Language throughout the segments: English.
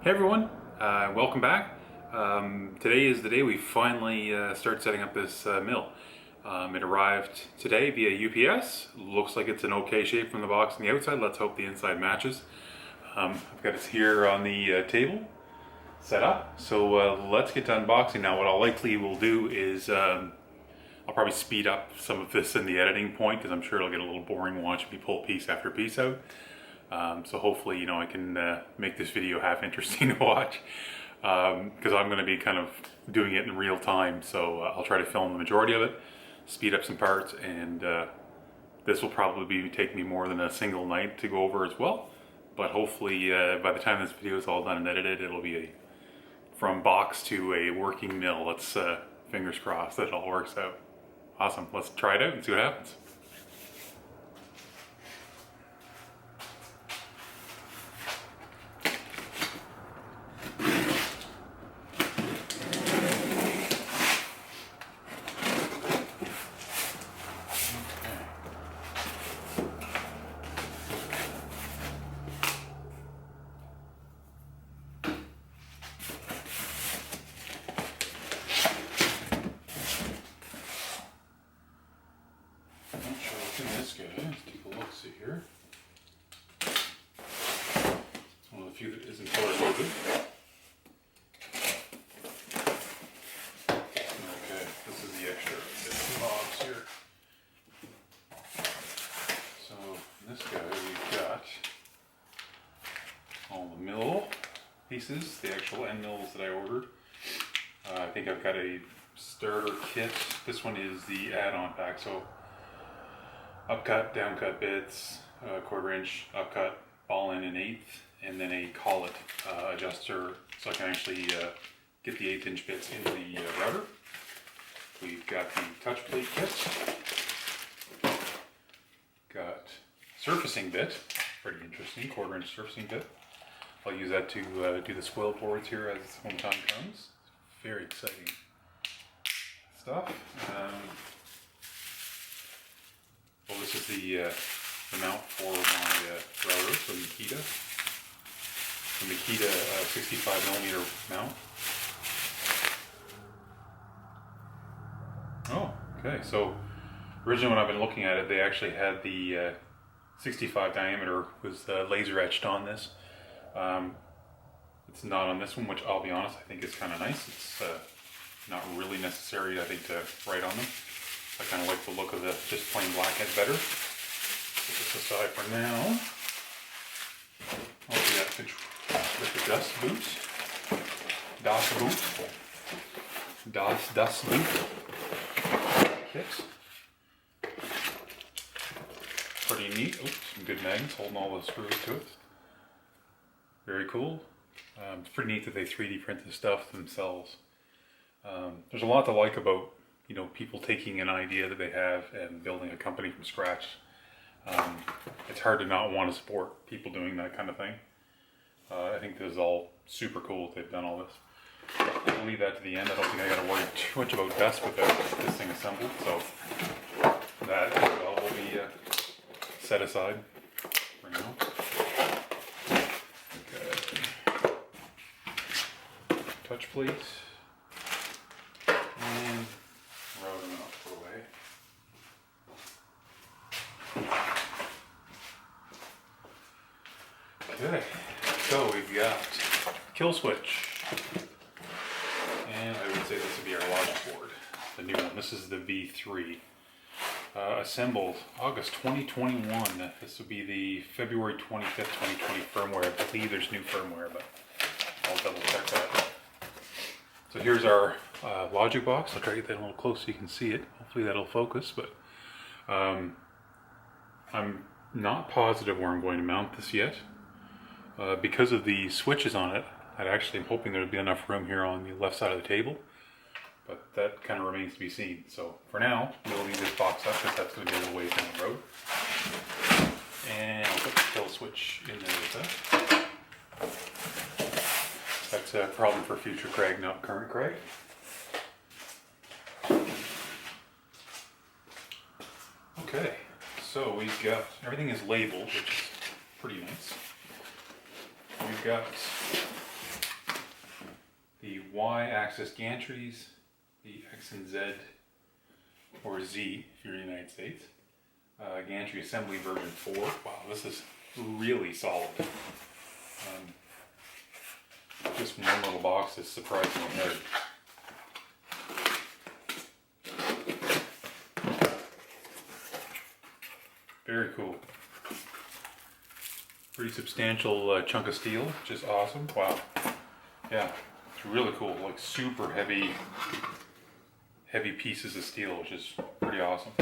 Hey everyone, welcome back. Today is the day we finally start setting up this mill. It arrived today via UPS. Looks like it's in okay shape from the box on the outside. Let's hope the inside matches. I've got it here on the table set up. So let's get to unboxing now. What I'll likely will do is I'll probably speed up some of this in the editing point because I'm sure it'll get a little boring watching me pull piece after piece out. So hopefully, I can make this video half interesting to watch because I'm going to be kind of doing it in real time. So I'll try to film the majority of it, speed up some parts, and this will probably take me more than a single night to go over as well. But hopefully, by the time this video is all done and edited, it'll be from box to a working mill. Let's fingers crossed that it all works out. Awesome. Let's try it out and see what happens. This guy, let's take a look, see here. It's one of the few that isn't color coded. Okay, this is the extra bits and bobs here. So in this guy we've got all the mill pieces, the actual end mills that I ordered. I think I've got a starter kit. This one is the add-on pack, so upcut, downcut bits, 1/4 inch upcut, ball in an 1/8, and then a collet adjuster so I can actually get the 1/8 inch bits into the router. We've got the touch plate kit, got surfacing bit, pretty interesting, 1/4 inch surfacing bit. I'll use that to do the spoil boards here as home time comes. Very exciting stuff. Well, this is the mount for my router from Makita. The Makita 65mm mount. Oh, okay. So originally when I've been looking at it, they actually had the 65 diameter was laser etched on this. It's not on this one, which I'll be honest, I think is kind of nice. It's not really necessary, I think, to write on them. I kind of like the look of the just plain black head better. Put this aside for now. I'll do that with the dust boot. Dust boot kit. Pretty neat. Oh, some good magnets holding all the screws to it. Very cool. It's pretty neat that they 3D print the stuff themselves. There's a lot to like about people taking an idea that they have and building a company from scratch. It's hard to not want to support people doing that kind of thing. I think this is all super cool that they've done all this. I'll leave that to the end. I don't think I got to worry too much about dust without this thing assembled. So that as well will be set aside for now. Okay. Touch plate. And router mount for away. Okay, so we've got kill switch, and I would say this would be our logic board, the new one. This is the V3, assembled August 2021. This will be the February 25th, 2020 firmware. I believe there's new firmware, but I'll double check that. So here's our logic box. I'll try to get that a little close so you can see it. Hopefully that'll focus, but I'm not positive where I'm going to mount this yet. Because of the switches on it, I actually am hoping there'll be enough room here on the left side of the table, but that kind of remains to be seen. So for now, we'll leave this box up because that's going to be a little ways down the road. And I'll put the kill switch in there with that. That's a problem for future Craig, not current Craig. Okay, so we've got, everything is labeled, which is pretty nice. We've got Y-axis gantries, the X and Z, or Z if you're in the United States. Gantry assembly version 4. Wow, this is really solid. Just one little box is surprisingly heavy. Very cool. Pretty substantial chunk of steel, which is awesome. Wow. Yeah, it's really cool. Like super heavy pieces of steel, which is pretty awesome.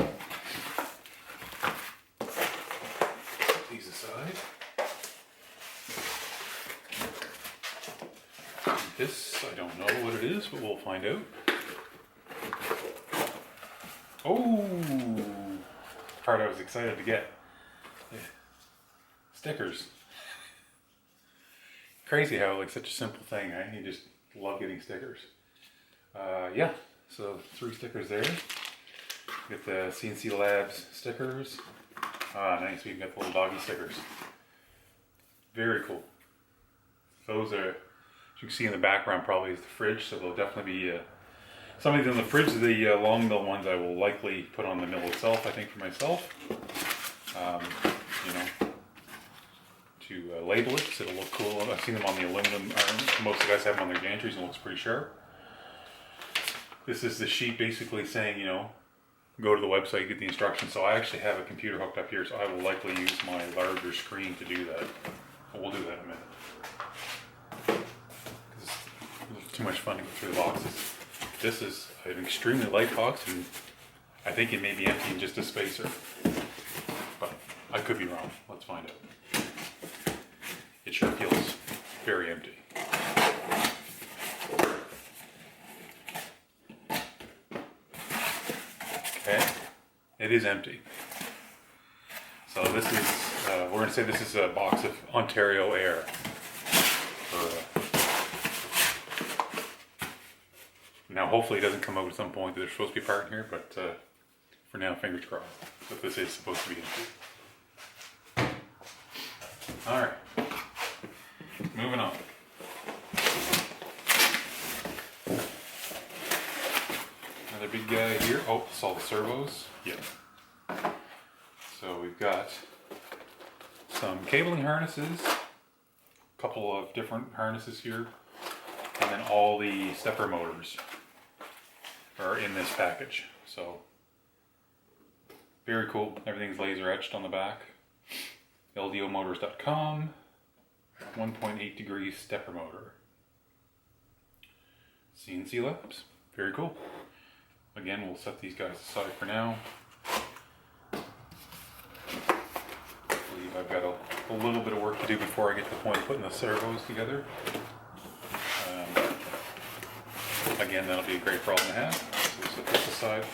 Put these aside. This, I don't know what it is, but we'll find out. Oh, part I was excited to get. Yeah. Stickers. Crazy how like such a simple thing, right? You just love getting stickers. Yeah, so 3 stickers there. Get the Scienci Labs stickers. Ah, nice. We can get the little doggy stickers. Very cool. Those are, as you can see in the background, probably is the fridge, so there'll definitely be some of these in the fridge. The LongMill ones I will likely put on the mill itself, I think, for myself. You know, to label it, so it'll look cool. I've seen them on the aluminum iron. Most of the guys have them on their gantries and it looks pretty sharp. This is the sheet basically saying, you know, go to the website, get the instructions. So I actually have a computer hooked up here, so I will likely use my larger screen to do that. But we'll do that in a minute. It's too much fun to go through the boxes. This is an extremely light box, and I think it may be empty in just a spacer. But I could be wrong. Let's find out. It sure feels very empty. Okay, it is empty. So this is, we're going to say this is a box of Ontario Air. Now hopefully it doesn't come out at some point that there's supposed to be part in here, but for now, fingers crossed that this is supposed to be empty. Alright, moving on. Another big guy here. Oh, it's all the servos. Yeah. So we've got some cabling harnesses, a couple of different harnesses here, and then all the stepper motors are in this package. So very cool. Everything's laser etched on the back. LDOmotors.com. 1.8 degrees stepper motor. Scienci Labs. Very cool. Again, we'll set these guys aside for now. I believe I've got a little bit of work to do before I get to the point of putting the servos together. Again, that'll be a great problem to have. So we'll set this aside.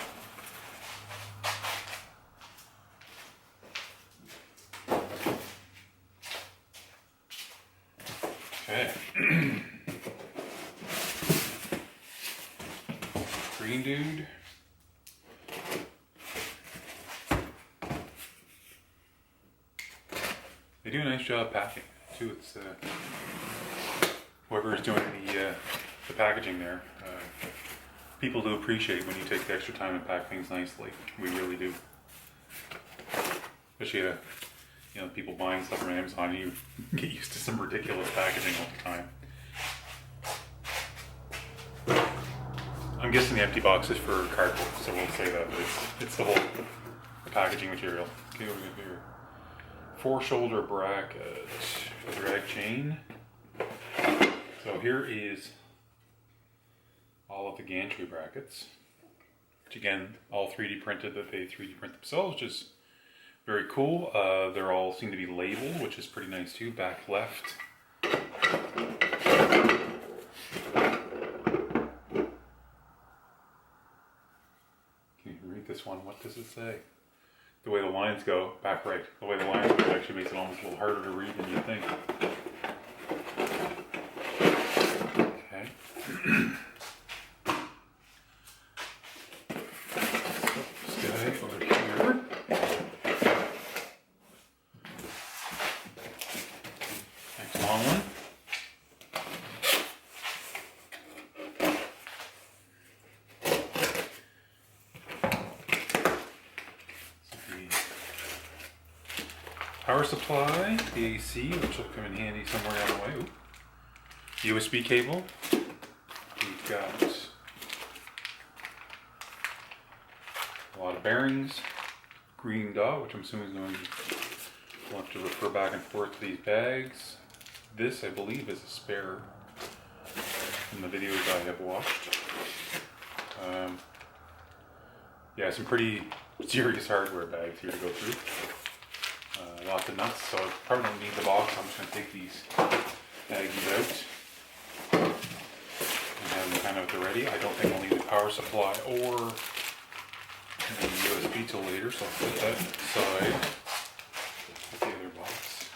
Okay. Green dude. They do a nice job packing too. It's whoever is doing the packaging there. People do appreciate when you take the extra time and pack things nicely. We really do. Especially you know, people buying stuff from Amazon, you get used to some ridiculous packaging all the time. I'm guessing the empty box is for cardboard, so we'll say that, but it's the whole packaging material. Okay, what do we got here? 4-shoulder bracket, a drag chain. So here is all of the gantry brackets, which again, all 3D printed, that they 3D print themselves, which is very cool. They're all seem to be labeled, which is pretty nice too. Back left. Can you read this one? What does it say? The way the lines go, back right. The way the lines go actually makes it almost a little harder to read than you think. Okay. This guy over here. Next long one. Power supply, the AC, which will come in handy somewhere down the way. Ooh. USB cable. We've got a lot of bearings. Green dot, which I'm assuming is going to we'll have to refer back and forth to these bags. This, I believe, is a spare from the videos I have watched. Yeah, some pretty serious hardware bags here to go through. Lots of nuts, so I probably don't need the box. I'm just going to take these baggies out and have them kind of at the ready. I don't think I'll need the power supply or the USB till later, so I'll put that aside. Put the other box.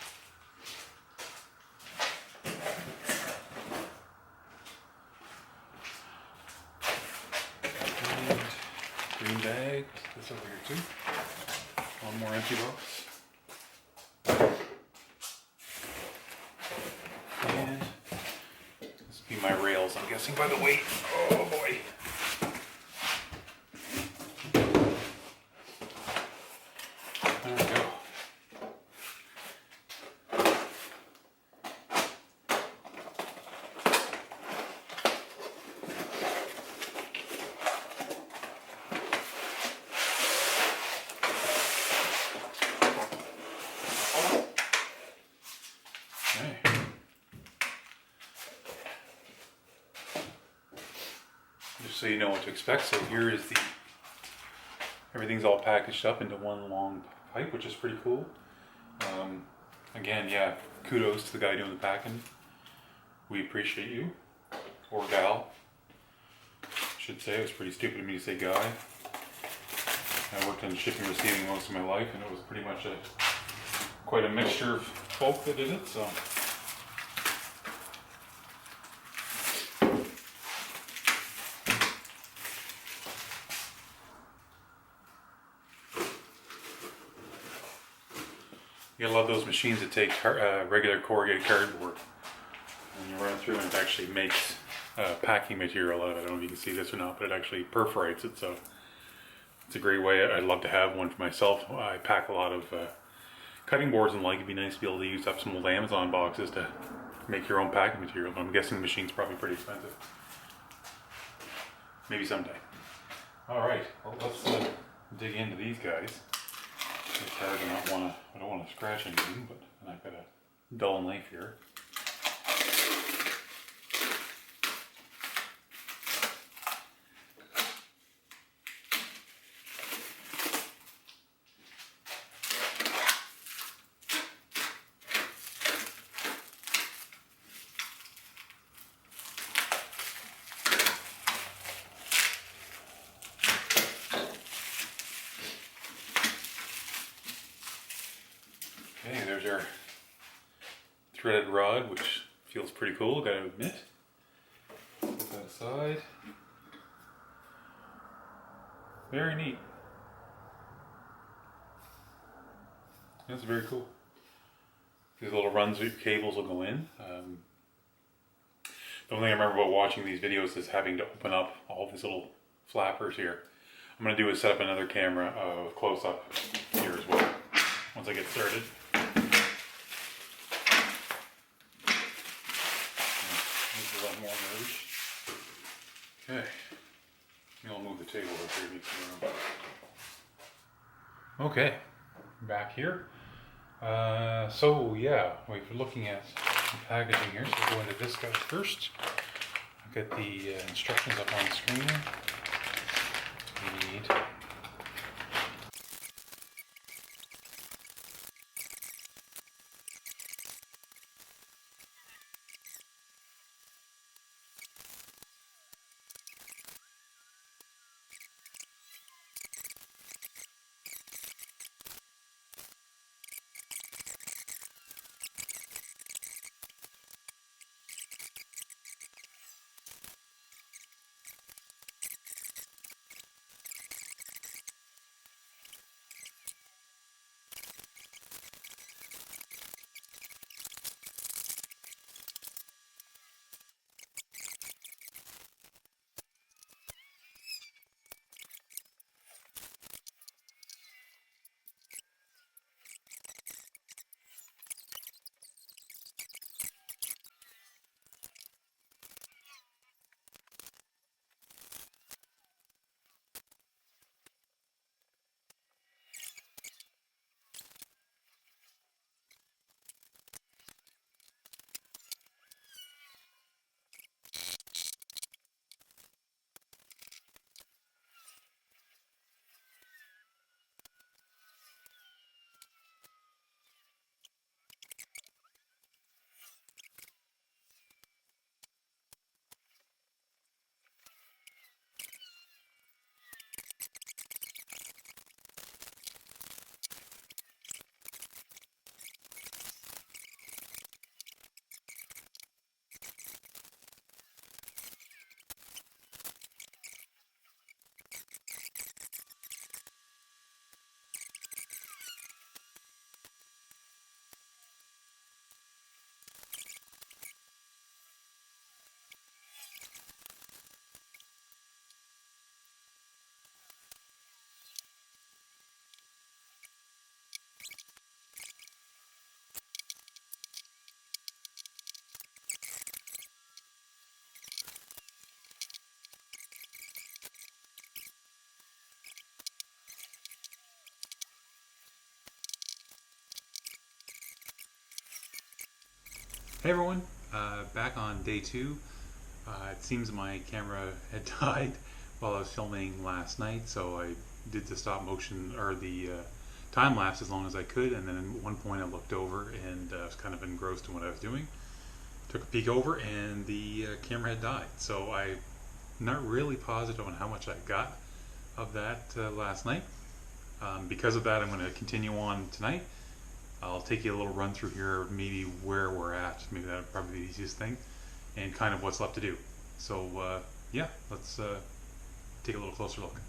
And green bag, this over here too. One more empty box. And this will be my rails, I'm guessing by the weight. Oh boy. There we go. Okay. Just so you know what to expect, so here is everything's all packaged up into one long pipe, which is pretty cool. Again, yeah, kudos to the guy doing the packing. We appreciate you, or gal. Should say, it was pretty stupid of me to say guy. I worked in shipping and receiving most of my life, and it was pretty much quite a mixture of folk that did it, so. You gotta love those machines that take regular corrugated cardboard and you run through and it actually makes packing material out of it. I don't know if you can see this or not, but it actually perforates it, so it's a great way. I'd love to have one for myself. I pack a lot of cutting boards and like. It'd be nice to be able to use up some old Amazon boxes to make your own packing material, but I'm guessing the machine's probably pretty expensive. Maybe someday. Alright, well, let's dig into these guys. It's hard, I don't want to scratch anything, but I've got a dull knife here. Okay, there's our threaded rod, which feels pretty cool, gotta admit. Put that aside. Very neat. That's very cool. These little runs with cables will go in. The only thing I remember about watching these videos is having to open up all these little flappers here. I'm going to do is set up another camera close up here as well once I get started. A lot more merge. Okay, maybe I'll move the table up here to make some room. Okay, back here. So yeah, we're looking at the packaging here. So we'll go into this guy first. I've got the instructions up on the screen. We need Hey everyone, back on day two. It seems my camera had died while I was filming last night, so I did the stop motion or the time lapse as long as I could, and then at one point I looked over and I was kind of engrossed in what I was doing. Took a peek over and the camera had died, so I'm not really positive on how much I got of that last night. Because of that, I'm going to continue on tonight. I'll take you a little run through here, maybe where we're at. Maybe that'll probably be the easiest thing, and kind of what's left to do. So yeah, let's take a little closer look.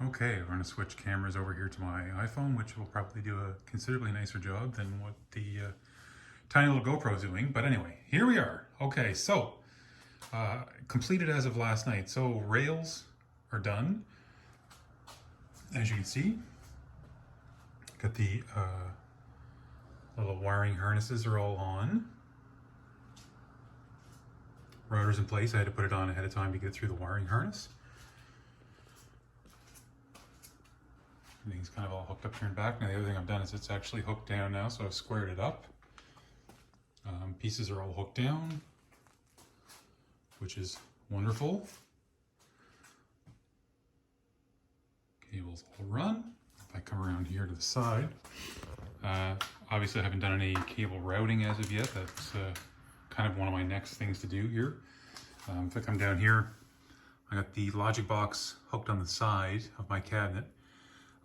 Okay, we're going to switch cameras over here to my iPhone, which will probably do a considerably nicer job than what the tiny little GoPro is doing. But anyway, here we are. Okay, so completed as of last night. So rails are done, as you can see. Got the little wiring harnesses are all on. Router's in place. I had to put it on ahead of time to get through the wiring harness. Everything's kind of all hooked up here and back. Now the other thing I've done is it's actually hooked down now, so I've squared it up. Pieces are all hooked down, which is wonderful. Cables all run. If I come around here to the side, obviously I haven't done any cable routing as of yet. That's kind of one of my next things to do here. If I come down here, I got the logic box hooked on the side of my cabinet.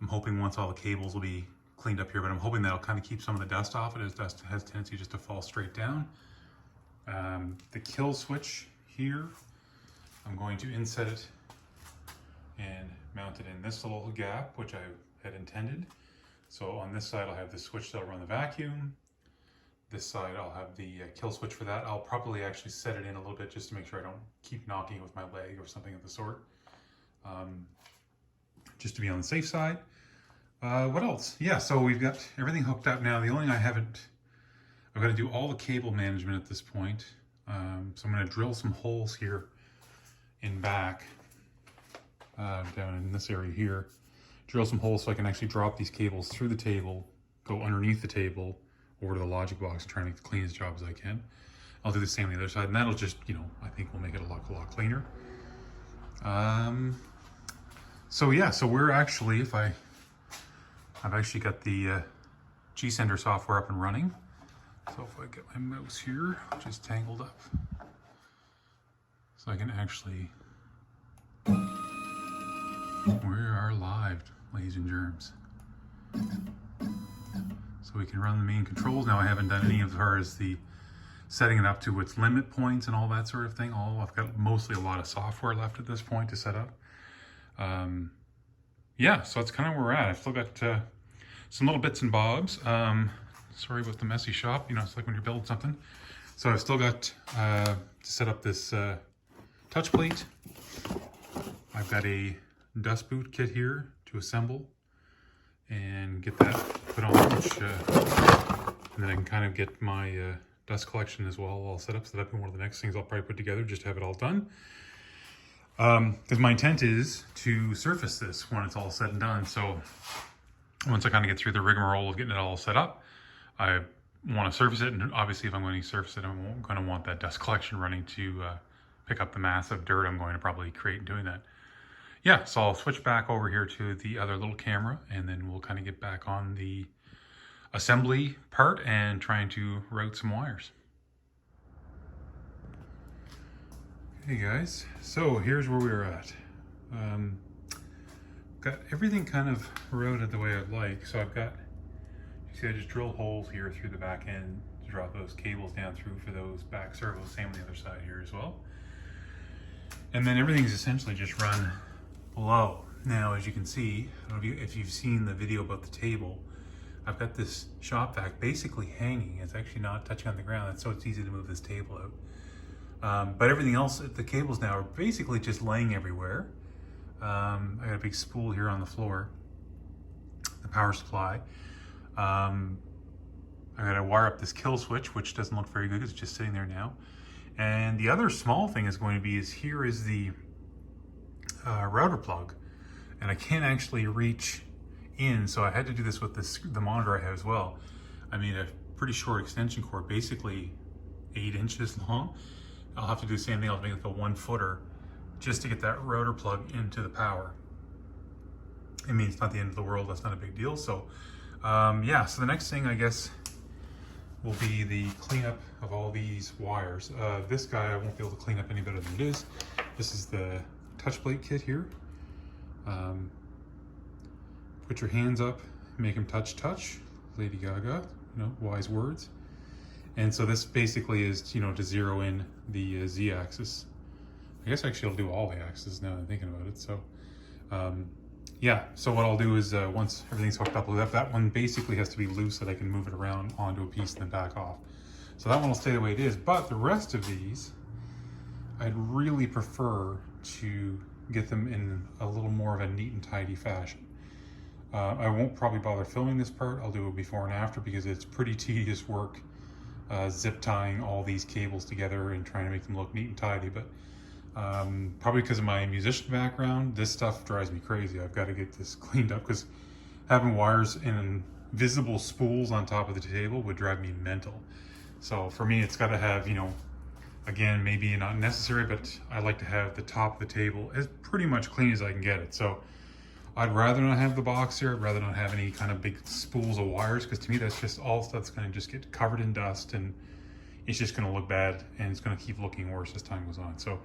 I'm hoping once all the cables will be cleaned up here, but I'm hoping that'll kind of keep some of the dust off it, as dust has a tendency just to fall straight down. The kill switch here, I'm going to inset it and mount it in this little gap, which I had intended. So on this side I'll have the switch that'll run the vacuum. This side I'll have the kill switch for that. I'll probably actually set it in a little bit just to make sure I don't keep knocking it with my leg or something of the sort. Just to be on the safe side. What else? Yeah, so we've got everything hooked up now. The only thing I've got to do all the cable management at this point. So I'm going to drill some holes here in back, down in this area here. Drill some holes so I can actually drop these cables through the table, go underneath the table, over to the logic box and try and make the cleanest job as I can. I'll do the same on the other side, and that'll just, I think will make it a lot cleaner. So yeah, so we're actually, I've actually got the G-Sender software up and running. So if I get my mouse here, which is tangled up, so I can actually, we are live, ladies and germs. So we can run the main controls. Now I haven't done any as far as the setting it up to its limit points and all that sort of thing. I've got mostly a lot of software left at this point to set up. Yeah, so that's kind of where we're at. I've still got some little bits and bobs. Sorry about the messy shop. It's like when you're building something. So I've still got to set up this touch plate. I've got a dust boot kit here to assemble and get that put on, and then I can kind of get my dust collection as well all set up. So that'll be one of the next things I'll probably put together just to have it all done. Because my intent is to surface this when it's all said and done. So once I kind of get through the rigmarole of getting it all set up, I want to surface it. And obviously if I'm going to surface it, I'm going to want that dust collection running to pick up the massive dirt I'm going to probably create in doing that. Yeah, so I'll switch back over here to the other little camera, and then we'll kind of get back on the assembly part and trying to route some wires. Hey guys, so here's where we're at. Got everything kind of routed the way I'd like. So I've got, you see I just drilled holes here through the back end to drop those cables down through for those back servos. Same on the other side here as well. And then everything's essentially just run below. Now, as you can see, I don't know if you've seen the video about the table, I've got this shop vac basically hanging. It's actually not touching on the ground, so it's easy to move this table out. But everything else, the cables now are basically just laying everywhere. I got a big spool here on the floor, the power supply. I got to wire up this kill switch, which doesn't look very good. It's just sitting there now. And the other small thing is going to be here is the router plug, and I can't actually reach in, so I had to do this with the monitor I have as well. I made a pretty short extension cord, basically 8 inches long. I'll have to do the same thing. I'll make like a 1-footer just to get that rotor plug into the power. I mean, it's not the end of the world. That's not a big deal. So yeah, so the next thing I guess will be the cleanup of all these wires. This guy I won't be able to clean up any better than it is. This is the touch plate kit here. Put your hands up, make them touch. Lady Gaga, you know, wise words. And so this basically is, you know, to zero in the Z-axis. I guess actually I'll do all the axes now that I'm thinking about it. So yeah, so what I'll do is once everything's hooked up, that one basically has to be loose so that I can move it around onto a piece and then back off. So that one will stay the way it is, but the rest of these, I'd really prefer to get them in a little more of a neat and tidy fashion. I won't probably bother filming this part. I'll do a before and after because it's pretty tedious work zip tying all these cables together and trying to make them look neat and tidy. But probably because of my musician background, this stuff drives me crazy. I've got to get this cleaned up because having wires in visible spools on top of the table would drive me mental. So for me, it's got to have, you know, again, maybe not necessary, but I like to have the top of the table as pretty much clean as I can get it. So I'd rather not have the box here. I'd rather not have any kind of big spools of wires because to me, that's just all stuff that's going to just get covered in dust and it's just going to look bad and it's going to keep looking worse as time goes on. So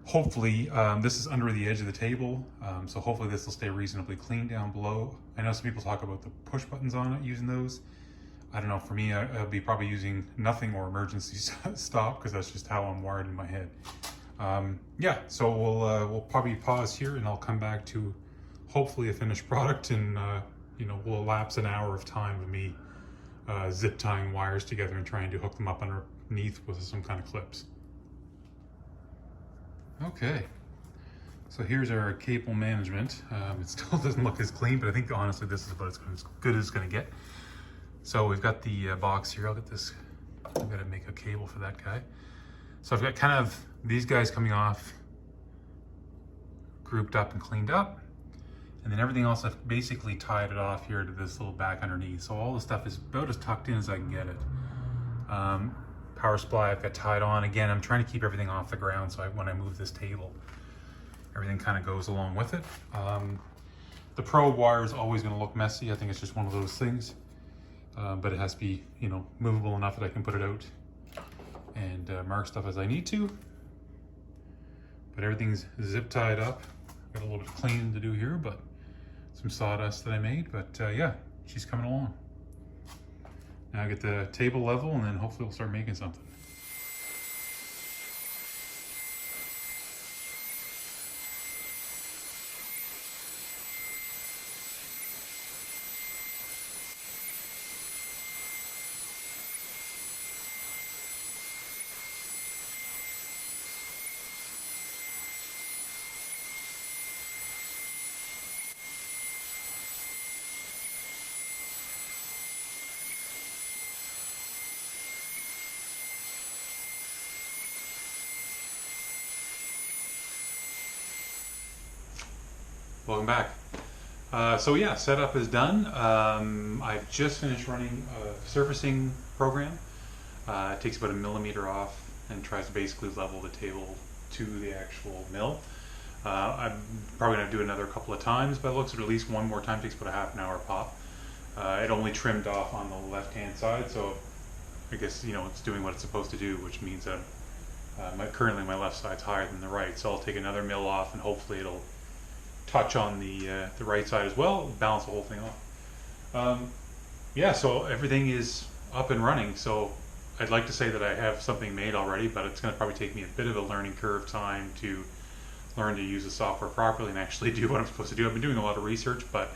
hopefully this is under the edge of the table. So hopefully this will stay reasonably clean down below. I know some people talk about the push buttons on it, using those. I don't know, for me, I'll be probably using nothing or emergency stop because that's just how I'm wired in my head. Yeah, so we'll probably pause here and I'll come back to hopefully a finished product and you know, we'll elapse an hour of time of me zip tying wires together and trying to hook them up underneath with some kind of clips. Okay, so here's our cable management. It still doesn't look as clean, but I think honestly this is about as good as it's going to get. So we've got the box here. I'll get this, I've got to make a cable for that guy. So I've got kind of these guys coming off, grouped up and cleaned up. And then everything else, I've basically tied it off here to this little back underneath. So all the stuff is about as tucked in as I can get it. Power supply I've got tied on. Again, I'm trying to keep everything off the ground so when I move this table, everything kind of goes along with it. The probe wire is always going to look messy. I think it's just one of those things. But it has to be, you know, movable enough that I can put it out and mark stuff as I need to. But everything's zip tied up. Got a little bit of cleaning to do here, but some sawdust that I made. But yeah, she's coming along. Now I get the table level and then hopefully we'll start making something. Welcome back. So yeah, setup is done. I've just finished running a surfacing program. It takes about 1 millimeter off and tries to basically level the table to the actual mill. I'm probably going to do another couple of times, but it looks at least one more time. It takes about a half an hour pop. It only trimmed off on the left-hand side, so I guess, you know, it's doing what it's supposed to do, which means that currently my left side's higher than the right. So I'll take another mill off and hopefully it'll touch on the right side as well, balance the whole thing off. Yeah, so everything is up and running. So I'd like to say that I have something made already, but it's going to probably take me a bit of a learning curve time to learn to use the software properly and actually do what I'm supposed to do. I've been doing a lot of research, but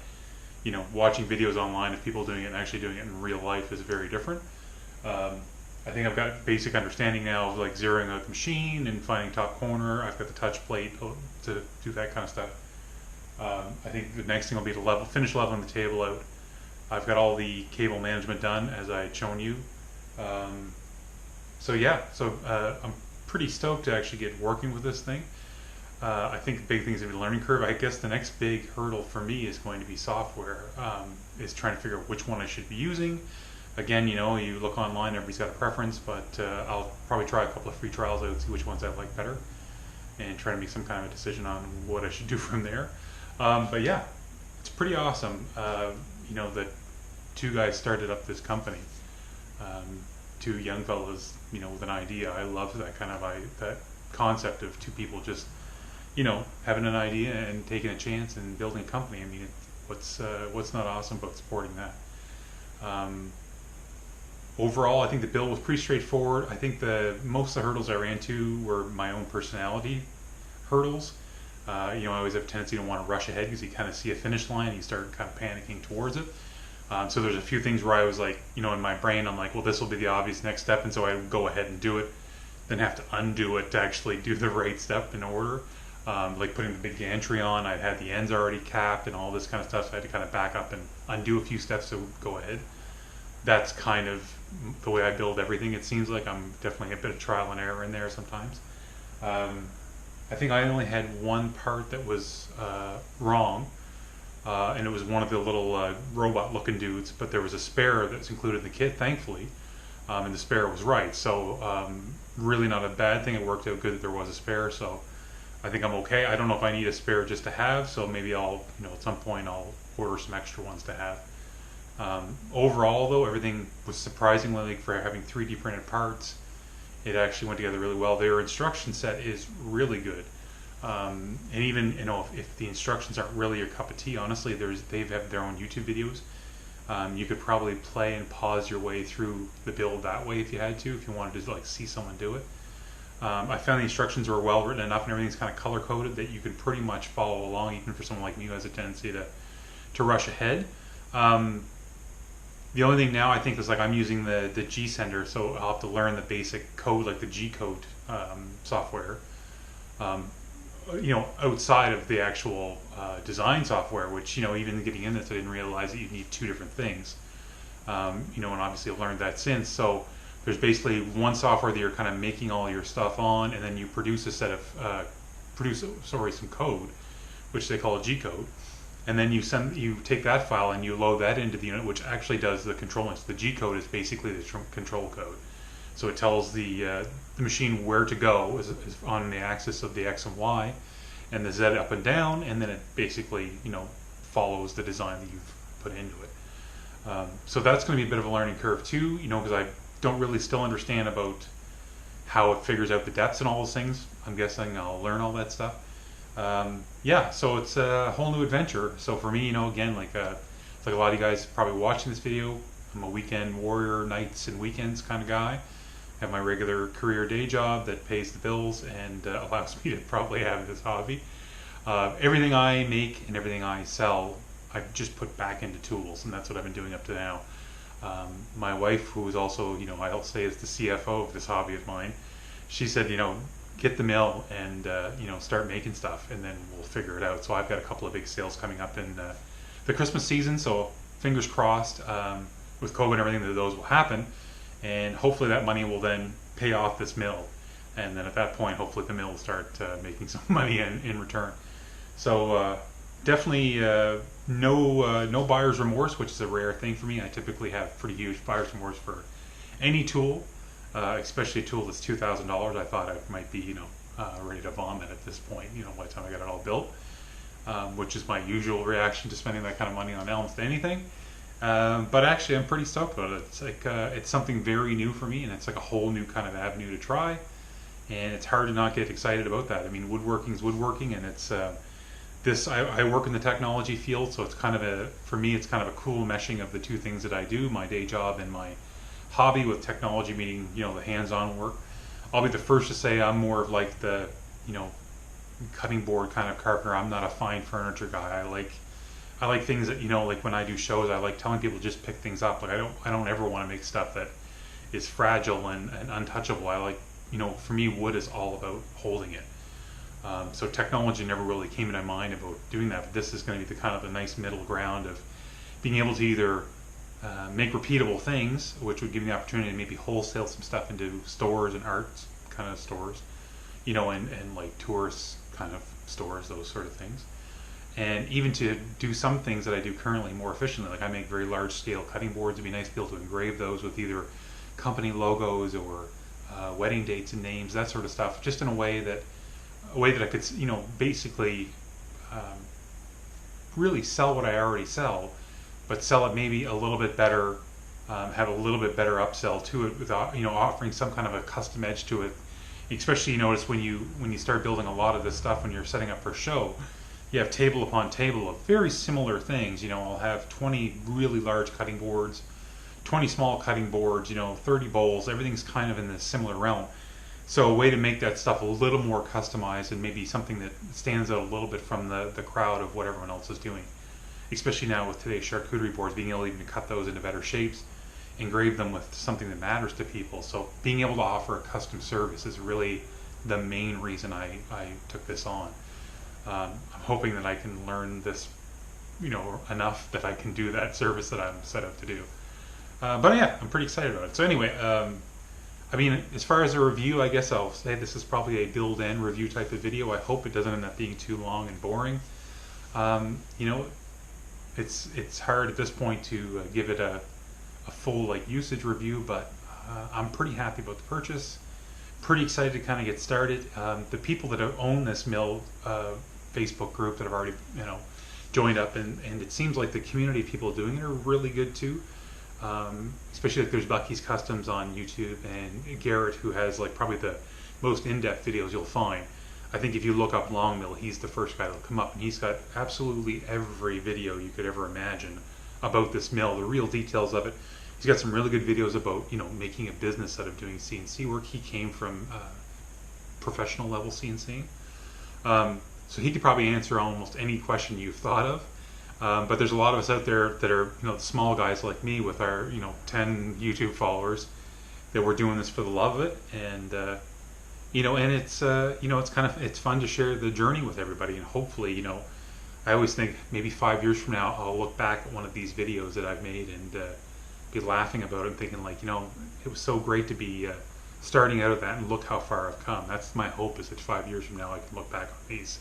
you know, watching videos online of people doing it and actually doing it in real life is very different. I think I've got basic understanding now of like zeroing out the machine and finding top corner. I've got the touch plate to do that kind of stuff. I think the next thing will be to finish leveling the table out. I've got all the cable management done as I had shown you. So yeah, I'm pretty stoked to actually get working with this thing. I think the big thing is going to be the learning curve. I guess the next big hurdle for me is going to be software. Is trying to figure out which one I should be using. Again, you look online, everybody's got a preference, but I'll probably try a couple of free trials out, see which ones I like better, and try to make some kind of a decision on what I should do from there. But yeah, it's pretty awesome. The two guys started up this company. Two young fellas, with an idea. I love that kind of that concept of two people just, having an idea and taking a chance and building a company. I mean, what's not awesome about supporting that? Overall, I think the build was pretty straightforward. I think most of the hurdles I ran into were my own personality hurdles. I always have a tendency to want to rush ahead because you kind of see a finish line and you start kind of panicking towards it. So there's a few things where I was like, in my brain, I'm like, well, this will be the obvious next step, and so I would go ahead and do it, then have to undo it to actually do the right step in order. Like putting the big gantry on, I had the ends already capped and all this kind of stuff, so I had to kind of back up and undo a few steps to go ahead. That's kind of the way I build everything. It seems like I'm definitely a bit of trial and error in there sometimes. I think I only had one part that was wrong, and it was one of the little robot-looking dudes, but there was a spare that's included in the kit, thankfully, and the spare was right. So really not a bad thing. It worked out good that there was a spare, so I think I'm okay. I don't know if I need a spare just to have, so maybe I'll, at some point I'll order some extra ones to have. Overall, though, everything was surprisingly, for having 3D printed parts, it actually went together really well. Their instruction set is really good. And even, if the instructions aren't really your cup of tea, honestly, they have their own YouTube videos. You could probably play and pause your way through the build that way if you had to, if you wanted to see someone do it. I found the instructions were well written enough and everything's kind of color coded that you could pretty much follow along, even for someone like me who has a tendency to rush ahead. The only thing now I think is I'm using the G sender, so I'll have to learn the basic code, like the G code software. Outside of the actual design software, which, even getting in this, I didn't realize that you need two different things. And obviously I've learned that since. So there's basically one software that you're kind of making all your stuff on, and then you produce a set of, some code, which they call a G code. And then you take that file and you load that into the unit, which actually does the controlling. So the G code is basically the control code. So it tells the machine where to go is on the axis of the X and Y, and the Z up and down, and then it basically follows the design that you've put into it. So that's going to be a bit of a learning curve too, because I don't really still understand about how it figures out the depths and all those things. I'm guessing I'll learn all that stuff. So it's a whole new adventure. So for me, again, like a lot of you guys probably watching this video, I'm a weekend warrior, nights and weekends kind of guy. I have my regular career day job that pays the bills and allows me to probably have this hobby. Everything I make and everything I sell, I just put back into tools, and that's what I've been doing up to now. My wife, who is also, I'll say is the CFO of this hobby of mine, she said, get the mill and start making stuff, and then we'll figure it out. So I've got a couple of big sales coming up in the Christmas season, so fingers crossed with COVID and everything that those will happen, and hopefully that money will then pay off this mill, and then at that point hopefully the mill will start making some money in return. So definitely no buyer's remorse, which is a rare thing for me. I typically have pretty huge buyer's remorse for any tool. Especially a tool that's $2,000. I thought I might be, ready to vomit at this point, by the time I got it all built, which is my usual reaction to spending that kind of money on almost anything. But actually, I'm pretty stoked about it. It's it's something very new for me, and it's like a whole new kind of avenue to try. And it's hard to not get excited about that. I mean, woodworking's woodworking, and it's I work in the technology field, so it's for me, it's kind of a cool meshing of the two things that I do, my day job and my hobby, with technology meaning the hands-on work. I'll be the first to say I'm more of like the cutting board kind of carpenter. I'm not a fine furniture guy. I like things that like when I do shows, I like telling people just pick things up. Like I don't ever want to make stuff that is fragile and untouchable. I like for me, wood is all about holding it. So technology never really came into my mind about doing that, but this is going to be the kind of the nice middle ground of being able to either make repeatable things, which would give me the opportunity to maybe wholesale some stuff into stores and arts kind of stores, and like tourist kind of stores, those sort of things. and even to do some things that I do currently more efficiently. Like I make very large scale cutting boards. It'd be nice to be able to engrave those with either company logos or wedding dates and names, that sort of stuff, just in a way that I could, basically really sell what I already sell, but sell it maybe a little bit better, have a little bit better upsell to it without, offering some kind of a custom edge to it. Especially, you notice when you start building a lot of this stuff when you're setting up for a show, you have table upon table of very similar things. I'll have 20 really large cutting boards, 20 small cutting boards, 30 bowls. Everything's kind of in this similar realm. So a way to make that stuff a little more customized and maybe something that stands out a little bit from the crowd of what everyone else is doing. Especially now with today's charcuterie boards, being able even to cut those into better shapes, engrave them with something that matters to people. So being able to offer a custom service is really the main reason I took this on. I'm hoping that I can learn this, enough that I can do that service that I'm set up to do. But yeah, I'm pretty excited about it. So anyway, as far as a review, I guess I'll say this is probably a build and review type of video. I hope it doesn't end up being too long and boring. It's hard at this point to give it a full usage review, but I'm pretty happy about the purchase. Pretty excited to kind of get started. The people that own this mill Facebook group that have already joined up, and it seems like the community of people doing it are really good too. Especially there's Bucky's Customs on YouTube and Garrett, who has probably the most in-depth videos you'll find. I think if you look up LongMill, he's the first guy that'll come up, and he's got absolutely every video you could ever imagine about this mill, the real details of it. He's got some really good videos about making a business out of doing CNC work. He came from professional level CNC, so he could probably answer almost any question you've thought of. But there's a lot of us out there that are small guys like me with our 10 YouTube followers that we're doing this for the love of it, and and it's fun to share the journey with everybody, and hopefully I always think maybe 5 years from now I'll look back at one of these videos that I've made and be laughing about it and thinking it was so great to be starting out of that, and look how far I've come. That's my hope, is that 5 years from now I can look back on these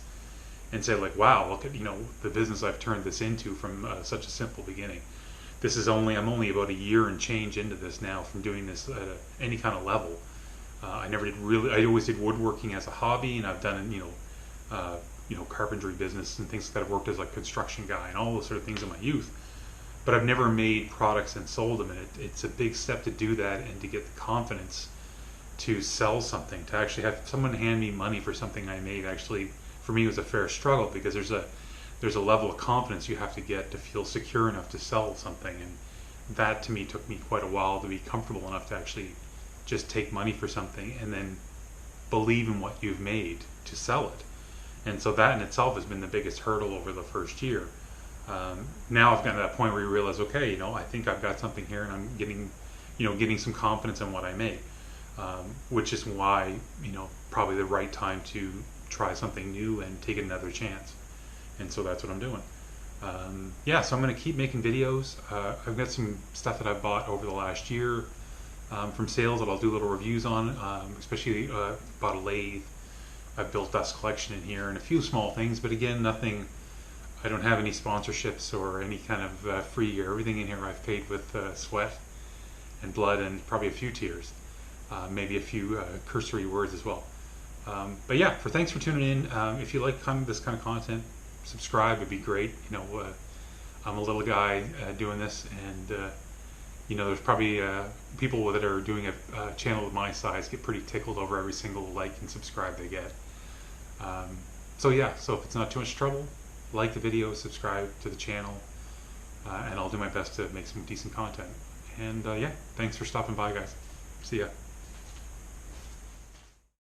and say wow, look at the business I've turned this into from such a simple beginning. I'm only about a year and change into this now from doing this at any kind of level. I always did woodworking as a hobby, and I've done carpentry business and things like that. I've worked as a construction guy and all those sort of things in my youth, but I've never made products and sold them, and it's a big step to do that and to get the confidence to sell something, to actually have someone hand me money for something I made. Actually, for me, it was a fair struggle, because there's a level of confidence you have to get to feel secure enough to sell something, and that to me took me quite a while to be comfortable enough to actually just take money for something and then believe in what you've made to sell it. And so that in itself has been the biggest hurdle over the first year. Now I've gotten to that point where you realize, okay, I think I've got something here, and I'm getting some confidence in what I make, which is why probably the right time to try something new and take another chance. And so that's what I'm doing. So I'm going to keep making videos. I've got some stuff that I've bought over the last year from sales that I'll do little reviews on, especially bought a lathe. I've built dust collection in here and a few small things, but again, nothing. I don't have any sponsorships or any kind of free gear. Everything in here I've paid with sweat and blood, and probably a few tears, maybe a few cursory words as well. But yeah, thanks for tuning in. If you like this kind of content, subscribe would be great. I'm a little guy doing this, and there's probably people that are doing a channel of my size get pretty tickled over every single like and subscribe they get. So if it's not too much trouble, like the video, subscribe to the channel, and I'll do my best to make some decent content. And thanks for stopping by, guys. See ya.